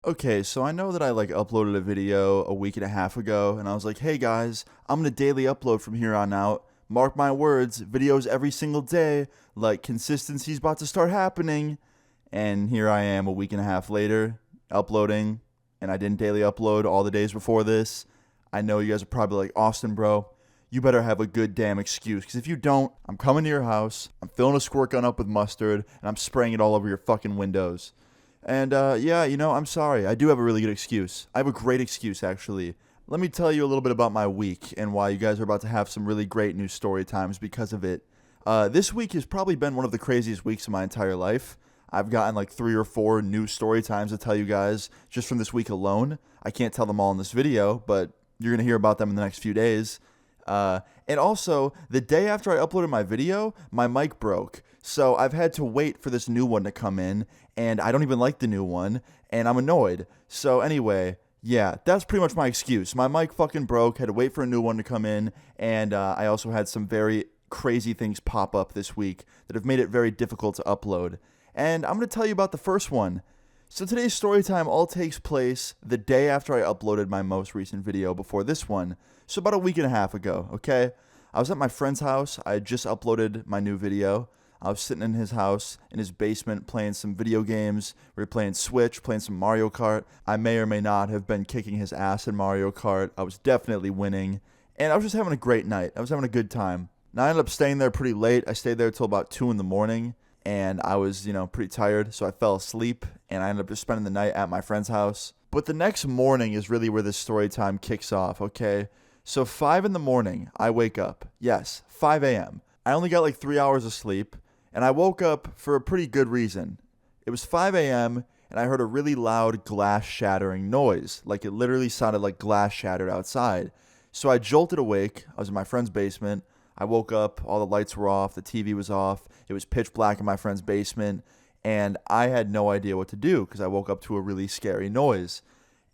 Okay, so I know that I uploaded a video a week and a half ago, and I was like, hey guys, I'm gonna daily upload from here on out. Mark my words, videos every single day. Consistency's about to start happening. And here I am a week and a half later, uploading, and I didn't daily upload all the days before this. I know you guys are probably like, Austin, bro, you better have a good damn excuse, because if you don't, I'm coming to your house, I'm filling a squirt gun up with mustard, and I'm spraying it all over your fucking windows. And yeah, I'm sorry. I do have a really good excuse. I have a great excuse, actually. Let me tell you a little bit about my week and why you guys are about to have some really great new story times because of it. This week has probably been one of the craziest weeks of my entire life. I've gotten 3 or 4 new story times to tell you guys just from this week alone. I can't tell them all in this video, but you're going to hear about them in the next few days. And also, the day after I uploaded my video, my mic broke. So I've had to wait for this new one to come in, and I don't even like the new one, and I'm annoyed. So anyway, yeah, that's pretty much my excuse. My mic fucking broke, had to wait for a new one to come in, and I also had some very crazy things pop up this week that have made it very difficult to upload. And I'm going to tell you about the first one. So today's story time all takes place the day after I uploaded my most recent video before this one. So about a week and a half ago, okay? I was at my friend's house. I had just uploaded my new video. I was sitting in his house, in his basement, playing some video games. We were playing Switch, playing some Mario Kart. I may or may not have been kicking his ass in Mario Kart. I was definitely winning. And I was just having a great night. I was having a good time. Now, I ended up staying there pretty late. I stayed there till about 2 in the morning. And I was, pretty tired. So I fell asleep. And I ended up just spending the night at my friend's house. But the next morning is really where this story time kicks off, okay? So 5 in the morning, I wake up. Yes, 5 a.m. I only got 3 hours of sleep. And I woke up for a pretty good reason. It was 5 a.m., and I heard a really loud glass shattering noise. It literally sounded like glass shattered outside. So I jolted awake. I was in my friend's basement. I woke up, all the lights were off, the TV was off. It was pitch black in my friend's basement, and I had no idea what to do because I woke up to a really scary noise.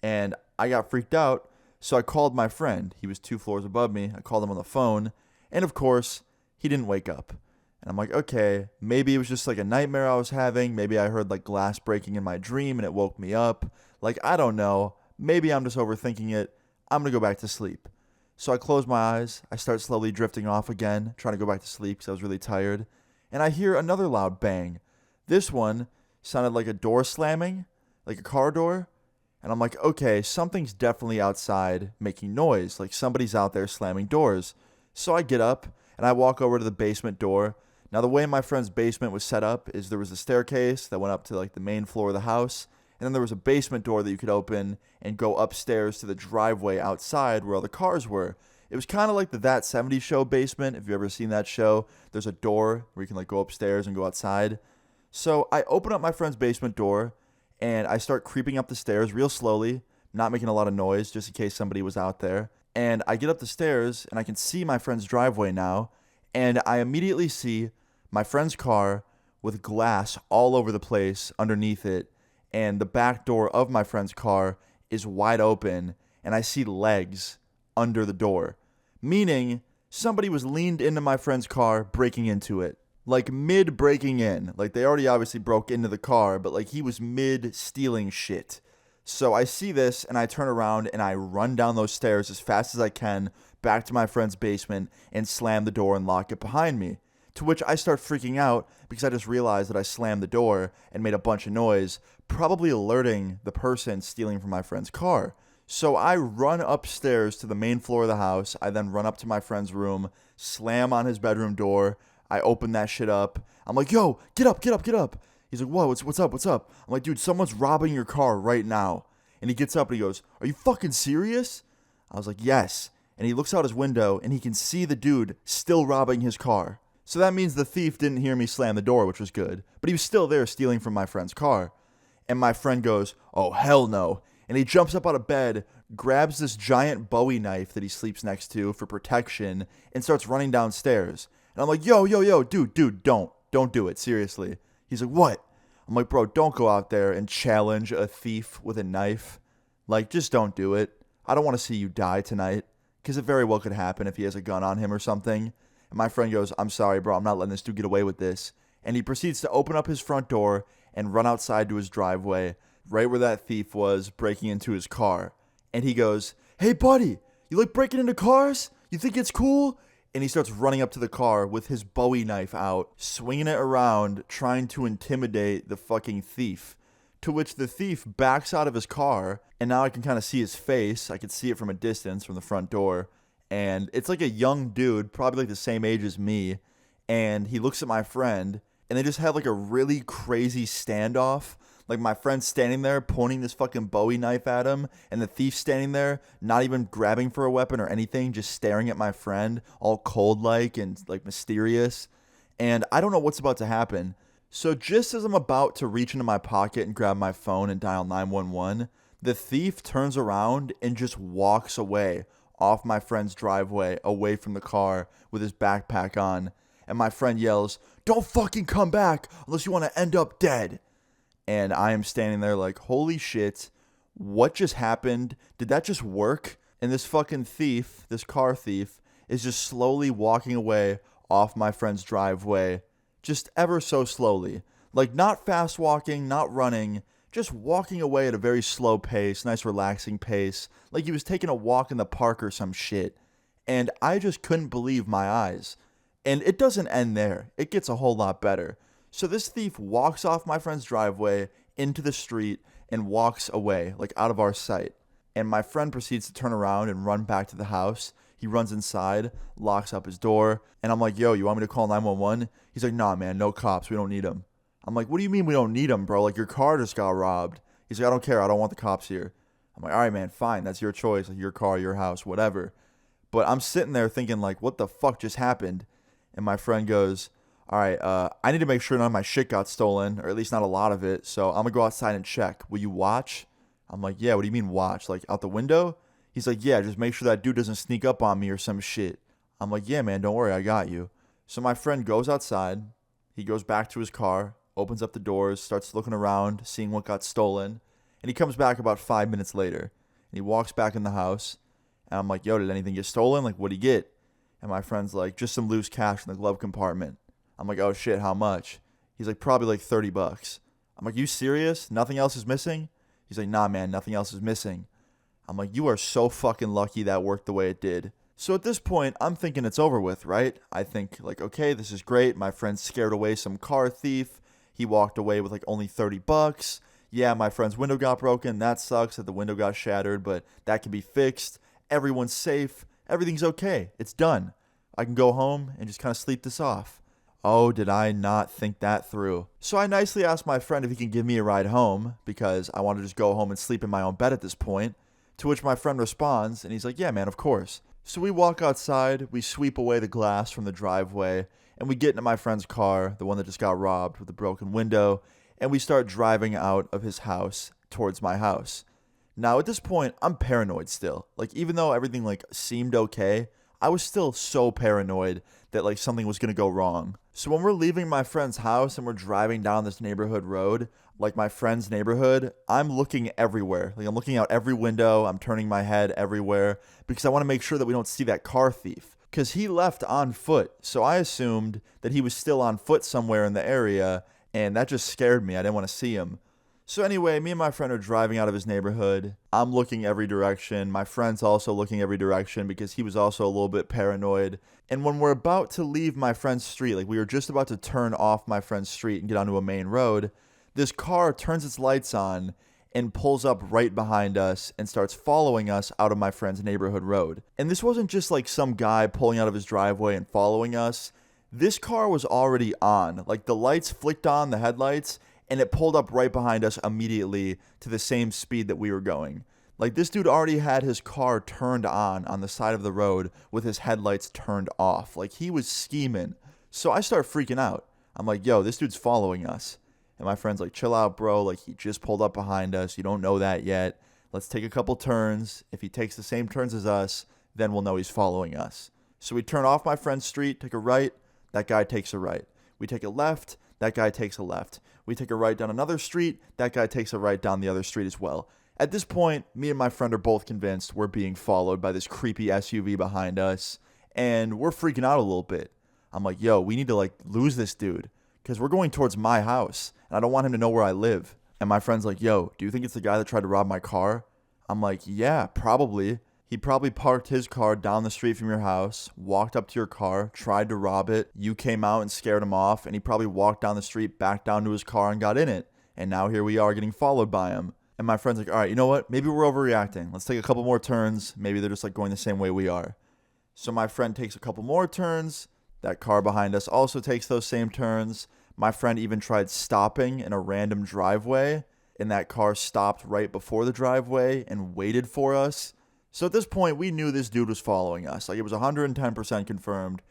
And I got freaked out, so I called my friend. He was 2 floors above me. I called him on the phone, and of course, he didn't wake up. And I'm like, okay, maybe it was just a nightmare I was having. Maybe I heard glass breaking in my dream and it woke me up. I don't know. Maybe I'm just overthinking it. I'm going to go back to sleep. So I close my eyes. I start slowly drifting off again, trying to go back to sleep because I was really tired. And I hear another loud bang. This one sounded like a door slamming, like a car door. And I'm like, okay, something's definitely outside making noise. Somebody's out there slamming doors. So I get up and I walk over to the basement door. Now, the way my friend's basement was set up is there was a staircase that went up to the main floor of the house, and then there was a basement door that you could open and go upstairs to the driveway outside where all the cars were. It was kind of like the That 70s Show basement. If you've ever seen that show, there's a door where you can go upstairs and go outside. So I open up my friend's basement door, and I start creeping up the stairs real slowly, not making a lot of noise just in case somebody was out there. And I get up the stairs, and I can see my friend's driveway now, and I immediately see my friend's car with glass all over the place underneath it, and the back door of my friend's car is wide open, and I see legs under the door, meaning somebody was leaned into my friend's car, breaking into it. Mid breaking in. They already obviously broke into the car, but he was mid stealing shit. So I see this, and I turn around, and I run down those stairs as fast as I can back to my friend's basement and slam the door and lock it behind me. To which I start freaking out because I just realized that I slammed the door and made a bunch of noise, probably alerting the person stealing from my friend's car. So I run upstairs to the main floor of the house. I then run up to my friend's room, slam on his bedroom door. I open that shit up. I'm like, yo, get up, get up, get up. He's like, whoa, what's up, what's up? I'm like, dude, someone's robbing your car right now. And he gets up and he goes, are you fucking serious? I was like, yes. And he looks out his window and he can see the dude still robbing his car. So that means the thief didn't hear me slam the door, which was good. But he was still there stealing from my friend's car. And my friend goes, oh, hell no. And he jumps up out of bed, grabs this giant Bowie knife that he sleeps next to for protection, and starts running downstairs. And I'm like, yo, dude, don't do it, seriously. He's like, what? I'm like, bro, don't go out there and challenge a thief with a knife. Just don't do it. I don't want to see you die tonight, because it very well could happen if he has a gun on him or something. And my friend goes, I'm sorry, bro, I'm not letting this dude get away with this. And he proceeds to open up his front door and run outside to his driveway, right where that thief was breaking into his car. And he goes, "Hey, buddy, you like breaking into cars? You think it's cool?" And he starts running up to the car with his Bowie knife out, swinging it around, trying to intimidate the fucking thief. To which the thief backs out of his car, and now I can kind of see his face. I can see it from a distance from the front door. And it's like a young dude, probably like the same age as me. And he looks at my friend, and they just have like a really crazy standoff. Like my friend standing there pointing this fucking Bowie knife at him, and the thief standing there, not even grabbing for a weapon or anything, just staring at my friend, all cold like and like mysterious. And I don't know what's about to happen. So just as I'm about to reach into my pocket and grab my phone and dial 911, the thief turns around and just walks away off my friend's driveway, away from the car with his backpack on. And my friend yells, "Don't fucking come back unless you want to end up dead." And I am standing there like, holy shit, what just happened? Did that just work? And this fucking thief, this car thief, is just slowly walking away off my friend's driveway, just ever so slowly. Like not fast walking, not running, just walking away at a very slow pace, nice relaxing pace, like he was taking a walk in the park or some shit. And I just couldn't believe my eyes. And it doesn't end there. It gets a whole lot better. So this thief walks off my friend's driveway into the street and walks away, like out of our sight. And my friend proceeds to turn around and run back to the house. He runs inside, locks up his door, and I'm like, "Yo, you want me to call 911? He's like, "Nah, man, no cops. We don't need them." I'm like, "What do you mean we don't need them, bro? Like, your car just got robbed." He's like, "I don't care. I don't want the cops here." I'm like, "All right, man, fine. That's your choice. Like, your car, your house, whatever." But I'm sitting there thinking, like, what the fuck just happened? And my friend goes, "All right, I need to make sure none of my shit got stolen, or at least not a lot of it, so I'm going to go outside and check. Will you watch?" I'm like, "Yeah, what do you mean watch? Like, out the window?" He's like, "Yeah, just make sure that dude doesn't sneak up on me or some shit." I'm like, "Yeah, man, don't worry, I got you." So my friend goes outside. He goes back to his car, opens up the doors, starts looking around, seeing what got stolen, and he comes back about 5 minutes later. And he walks back in the house, and I'm like, "Yo, did anything get stolen? Like, what'd he get?" And my friend's like, "Just some loose cash in the glove compartment." I'm like, "Oh shit, how much?" He's like, "Probably like $30. I'm like, "You serious? Nothing else is missing?" He's like, "Nah, man, nothing else is missing." I'm like, "You are so fucking lucky that worked the way it did." So at this point, I'm thinking it's over with, right? I think like, okay, this is great. My friend scared away some car thief. He walked away with like only $30. Yeah, my friend's window got broken. That sucks that the window got shattered, but that can be fixed. Everyone's safe. Everything's okay. It's done. I can go home and just kind of sleep this off. Oh, did I not think that through? So I nicely asked my friend if he can give me a ride home because I want to just go home and sleep in my own bed at this point. To which my friend responds, and he's like, "Yeah, man, of course." So we walk outside, we sweep away the glass from the driveway, and we get into my friend's car, the one that just got robbed with the broken window, and we start driving out of his house towards my house. Now, at this point, I'm paranoid still. Like, even though everything, like, seemed okay, I was still so paranoid that, like, something was going to go wrong. So when we're leaving my friend's house and we're driving down this neighborhood road, like my friend's neighborhood, I'm looking everywhere. Like, I'm looking out every window. I'm turning my head everywhere because I want to make sure that we don't see that car thief. Because he left on foot. So I assumed that he was still on foot somewhere in the area, and that just scared me. I didn't want to see him. So anyway, me and my friend are driving out of his neighborhood. I'm looking every direction. My friend's also looking every direction because he was also a little bit paranoid. And when we're about to leave my friend's street, like we were just about to turn off my friend's street and get onto a main road, this car turns its lights on and pulls up right behind us and starts following us out of my friend's neighborhood road. And this wasn't just like some guy pulling out of his driveway and following us. This car was already on. Like the lights flicked on, the headlights, and it pulled up right behind us immediately to the same speed that we were going. Like, this dude already had his car turned on the side of the road with his headlights turned off. Like, he was scheming. So I start freaking out. I'm like, "Yo, this dude's following us." And my friend's like, "Chill out, bro. Like, he just pulled up behind us. You don't know that yet. Let's take a couple turns. If he takes the same turns as us, then we'll know he's following us." So we turn off my friend's street, take a right. That guy takes a right. We take a left. That guy takes a left. We take a right down another street. That guy takes a right down the other street as well. At this point, me and my friend are both convinced we're being followed by this creepy SUV behind us, and we're freaking out a little bit. I'm like, "Yo, we need to, like, lose this dude, because we're going towards my house, and I don't want him to know where I live." And my friend's like, yo, do you think it's the guy that tried to rob my car? I'm like, yeah, probably. He probably parked his car down the street from your house, walked up to your car, tried to rob it. You came out and scared him off, and he probably walked down the street, back down to his car, and got in it. And now here we are getting followed by him. And my friend's like, all right, you know what? Maybe we're overreacting. Let's take a couple more turns. Maybe they're just like going the same way we are. So my friend takes a couple more turns. That car behind us also takes those same turns. My friend even tried stopping in a random driveway, and that car stopped right before the driveway and waited for us. So at this point, we knew this dude was following us. Like, it was 110% confirmed.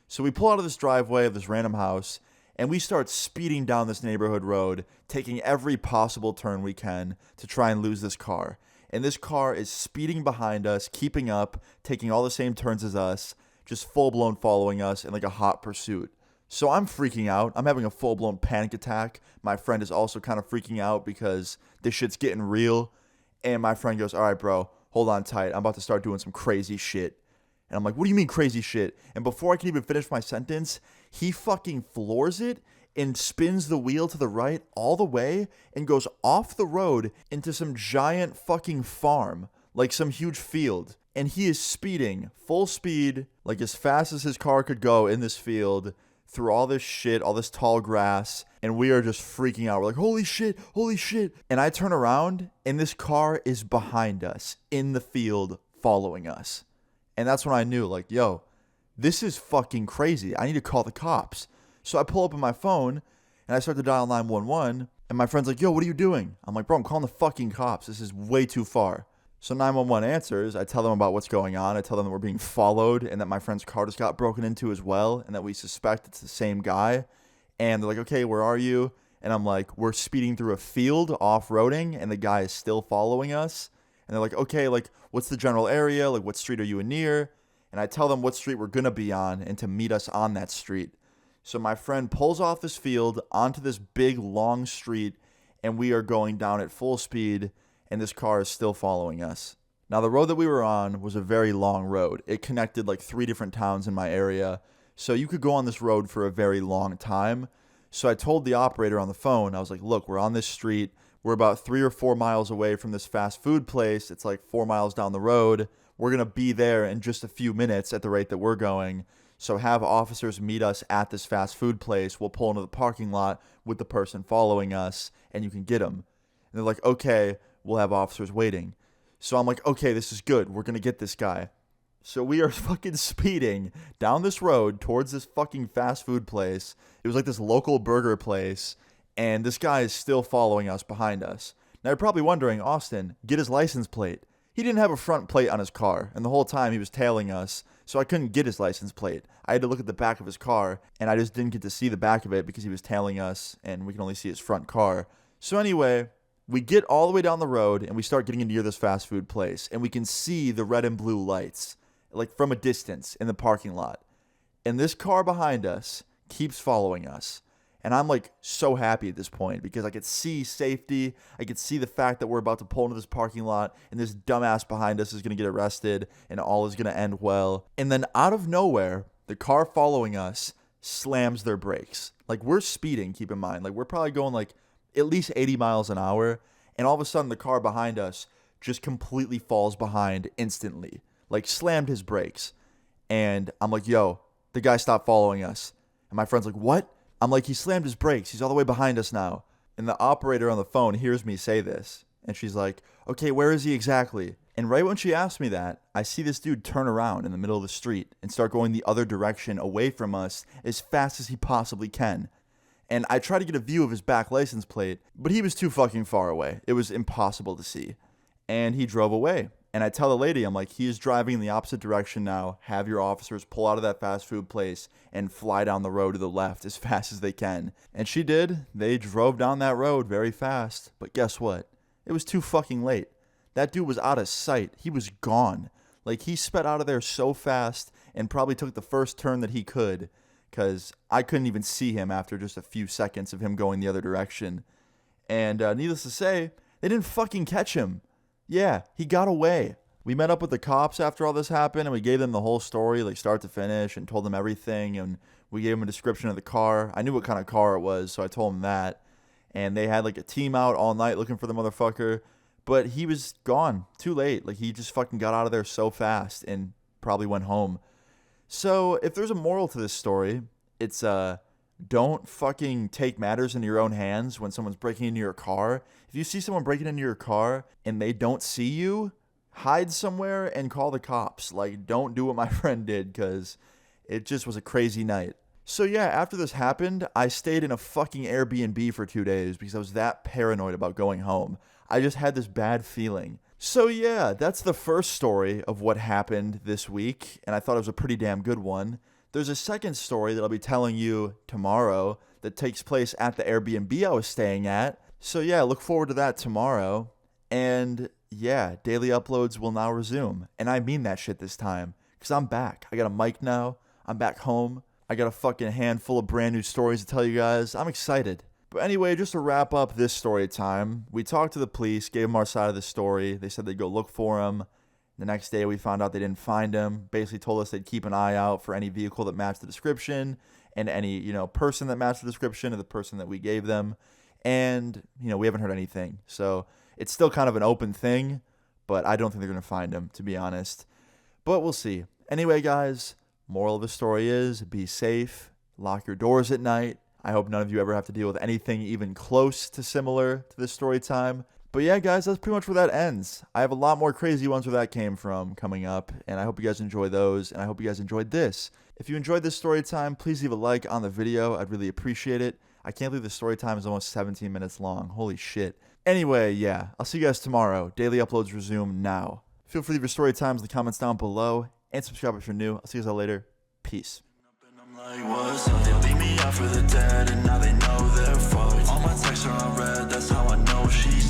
So we pull out of this driveway of this random house, and we start speeding down this neighborhood road, taking every possible turn we can to try and lose this car. And this car is speeding behind us, keeping up, taking all the same turns as us, just full-blown following us in like a hot pursuit. So I'm freaking out. I'm having a full-blown panic attack. My friend is also kind of freaking out because this shit's getting real. And my friend goes, all right, bro, hold on tight. I'm about to start doing some crazy shit. And I'm like, what do you mean crazy shit? And before I can even finish my sentence, he fucking floors it and spins the wheel to the right all the way and goes off the road into some giant fucking farm, like some huge field. And he is speeding full speed, like as fast as his car could go in this field, through all this shit, all this tall grass, and we are just freaking out. We're like, holy shit, holy shit. And I turn around, and this car is behind us in the field following us. And that's when I knew, like, yo, this is fucking crazy. I need to call the cops. So I pull up on my phone, and I start to dial 911, and my friend's like, yo, what are you doing? I'm like, bro, I'm calling the fucking cops. This is way too far. So 911 answers. I tell them about what's going on. I tell them that we're being followed and that my friend's car just got broken into as well and that we suspect it's the same guy. And they're like, okay, where are you? And I'm like, we're speeding through a field off-roading and the guy is still following us. And they're like, okay, like, what's the general area? Like, what street are you in near? And I tell them what street we're going to be on and to meet us on that street. So my friend pulls off this field onto this big, long street, and we are going down at full speed, and this car is still following us. Now, the road that we were on was a very long road. It connected like 3 different towns in my area, so you could go on this road for a very long time. So I told the operator on the phone, I was like, look, we're on this street. We're about 3 or 4 miles away from this fast food place. It's like 4 miles down the road. We're going to be there in just a few minutes at the rate that we're going. So have officers meet us at this fast food place. We'll pull into the parking lot with the person following us, and you can get them. And they're like, okay, we'll have officers waiting. So I'm like, okay, this is good. We're going to get this guy. So we are fucking speeding down this road towards this fucking fast food place. It was like this local burger place, and this guy is still following us behind us. Now you're probably wondering, Austin, get his license plate. He didn't have a front plate on his car, and the whole time he was tailing us, so I couldn't get his license plate. I had to look at the back of his car, and I just didn't get to see the back of it because he was tailing us, and we can only see his front car. So anyway, we get all the way down the road, and we start getting near this fast food place, and we can see the red and blue lights, like from a distance in the parking lot. And this car behind us keeps following us. And I'm like so happy at this point because I could see safety. I could see the fact that we're about to pull into this parking lot and this dumbass behind us is going to get arrested and all is going to end well. And then out of nowhere, the car following us slams their brakes. Like, we're speeding, keep in mind. Like, we're probably going like at least 80 miles an hour. And all of a sudden the car behind us just completely falls behind instantly. Like, slammed his brakes. And I'm like, yo, the guy stopped following us. And my friend's like, what? I'm like, he slammed his brakes. He's all the way behind us now. And the operator on the phone hears me say this. And she's like, okay, where is he exactly? And right when she asked me that, I see this dude turn around in the middle of the street and start going the other direction away from us as fast as he possibly can. And I try to get a view of his back license plate, but he was too fucking far away. It was impossible to see. And he drove away. And I tell the lady, I'm like, he is driving in the opposite direction now. Have your officers pull out of that fast food place and fly down the road to the left as fast as they can. And she did. They drove down that road very fast. But guess what? It was too fucking late. That dude was out of sight. He was gone. Like, he sped out of there so fast and probably took the first turn that he could, because I couldn't even see him after just a few seconds of him going the other direction. And needless to say, they didn't fucking catch him. Yeah, he got away. We met up with the cops after all this happened, and we gave them the whole story, like start to finish, and told them everything, and we gave them a description of the car. I knew what kind of car it was, so I told them that. and they had like a team out all night looking for the motherfucker, but he was gone too late. Like, he just fucking got out of there so fast and probably went home. So if there's a moral to this story, it's don't fucking take matters into your own hands when someone's breaking into your car. If you see someone breaking into your car and they don't see you, hide somewhere and call the cops. Like, don't do what my friend did, because it just was a crazy night. So yeah, after this happened, I stayed in a fucking Airbnb for 2 days because I was that paranoid about going home. I just had this bad feeling. So yeah, that's the first story of what happened this week, and I thought it was a pretty damn good one. There's a second story that I'll be telling you tomorrow that takes place at the Airbnb I was staying at. So yeah, look forward to that tomorrow. And yeah, daily uploads will now resume. And I mean that shit this time, because I'm back. I got a mic now. I'm back home. I got a fucking handful of brand new stories to tell you guys. I'm excited. But anyway, just to wrap up this story time, we talked to the police, gave them our side of the story. They said they'd go look for him. The next day, we found out they didn't find him. Basically told us they'd keep an eye out for any vehicle that matched the description and any, person that matched the description of the person that we gave them. And, we haven't heard anything. So it's still kind of an open thing, but I don't think they're going to find him, to be honest. But we'll see. Anyway, guys, moral of the story is be safe, lock your doors at night. I hope none of you ever have to deal with anything even close to similar to this story time. But yeah, guys, that's pretty much where that ends. I have a lot more crazy ones where that came from coming up, and I hope you guys enjoy those, and I hope you guys enjoyed this. If you enjoyed this story time, please leave a like on the video. I'd really appreciate it. I can't believe the story time is almost 17 minutes long. Holy shit. Anyway, yeah, I'll see you guys tomorrow. Daily uploads resume now. Feel free to leave your story times in the comments down below, and subscribe if you're new. I'll see you guys all later. Peace. Like, what's up? They leave me out for the dead, and now they know they're fucked. All my texts are unread, that's how I know she's